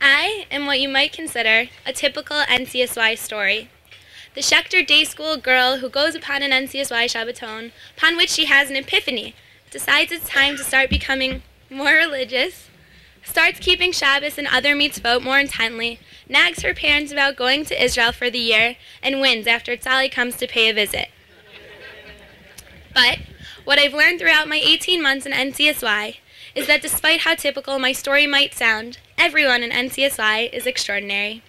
I am what you might consider a typical NCSY story. The Schechter day school girl who goes upon an NCSY Shabbaton, upon which she has an epiphany, decides it's time to start becoming more religious, starts keeping Shabbos and other mitzvot more intently, nags her parents about going to Israel for the year, and wins after Tzali comes to pay a visit. But what I've learned throughout my 18 months in NCSY is that despite how typical my story might sound, everyone in NCSY is extraordinary.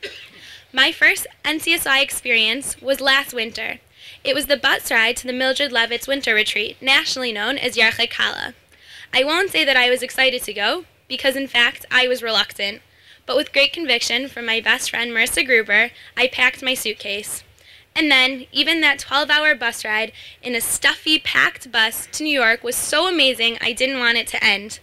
My first NCSY experience was last winter. It was the bus ride to the Mildred Levitt's winter retreat, nationally known as Yarchei Kala. I won't say that I was excited to go, because in fact I was reluctant. But with great conviction from my best friend Marissa Gruber, I packed my suitcase. And then, even that 12-hour bus ride in a stuffy, packed bus to New York was so amazing I didn't want it to end.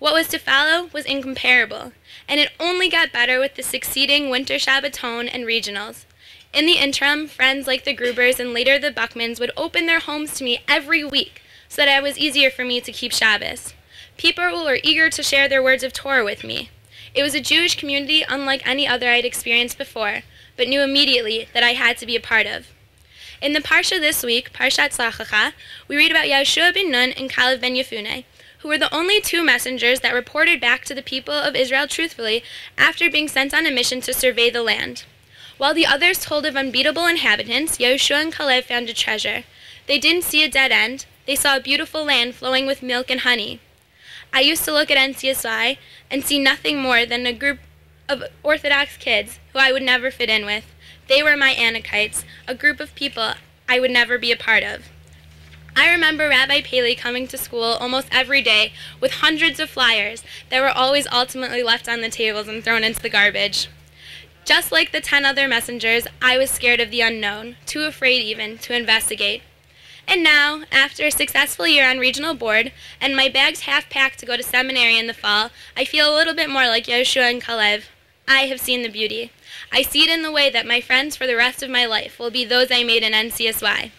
What was to follow was incomparable, and it only got better with the succeeding Winter Shabbaton and regionals. In the interim, friends like the Grubers and later the Buckmans would open their homes to me every week so that it was easier for me to keep Shabbos. People were eager to share their words of Torah with me. It was a Jewish community unlike any other I'd experienced before, but knew immediately that I had to be a part of. In the Parsha this week, Parshat Slachacha, we read about Yehoshua ben Nun and Kalev ben Yefune, who were the only two messengers that reported back to the people of Israel truthfully after being sent on a mission to survey the land. While the others told of unbeatable inhabitants, Yehoshua and Kalev found a treasure. They didn't see a dead end. They saw a beautiful land flowing with milk and honey. I used to look at NCSY and see nothing more than a group of Orthodox kids who I would never fit in with. They were my Anakites, a group of people I would never be a part of. I remember Rabbi Paley coming to school almost every day with hundreds of flyers that were always ultimately left on the tables and thrown into the garbage. Just like the 10 other messengers, I was scared of the unknown, too afraid even to investigate. And now, after a successful year on regional board, and my bags half packed to go to seminary in the fall, I feel a little bit more like Yehoshua and Kalev. I have seen the beauty. I see it in the way that my friends for the rest of my life will be those I made in NCSY.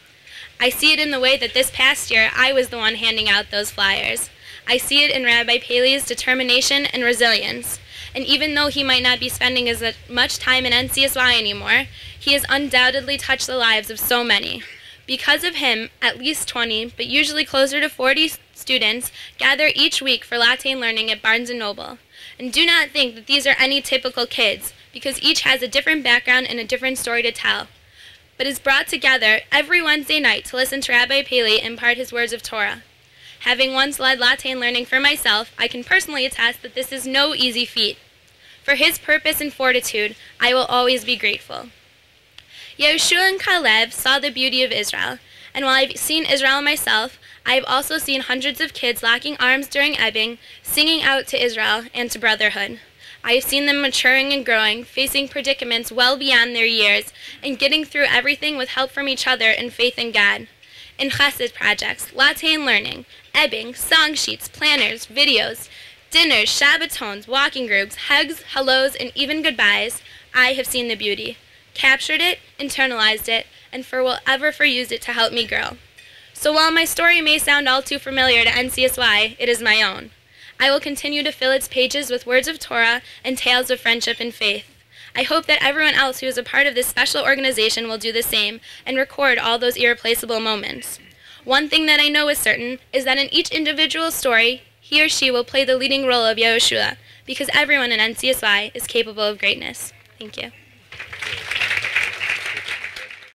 I see it in the way that this past year I was the one handing out those flyers. I see it in Rabbi Paley's determination and resilience. And even though he might not be spending as much time in NCSY anymore, he has undoubtedly touched the lives of so many. Because of him, at least 20, but usually closer to 40 students gather each week for Latin learning at Barnes & Noble. And do not think that these are any typical kids, because each has a different background and a different story to tell, but is brought together every Wednesday night to listen to Rabbi Paley impart his words of Torah. Having once led Latin learning for myself, I can personally attest that this is no easy feat. For his purpose and fortitude, I will always be grateful. Yehoshua and Kalev saw the beauty of Israel, and while I've seen Israel myself, I have also seen hundreds of kids locking arms during ebbing, singing out to Israel and to brotherhood. I have seen them maturing and growing, facing predicaments well beyond their years, and getting through everything with help from each other and faith in God. In chesed projects, Latin learning, ebbing, song sheets, planners, videos, dinners, Shabbatons, walking groups, hugs, hellos, and even goodbyes, I have seen the beauty, captured it, internalized it, and forever used it to help me grow. So while my story may sound all too familiar to NCSY, it is my own. I will continue to fill its pages with words of Torah and tales of friendship and faith. I hope that everyone else who is a part of this special organization will do the same and record all those irreplaceable moments. One thing that I know is certain is that in each individual story, he or she will play the leading role of Yehoshua, because everyone in NCSY is capable of greatness. Thank you.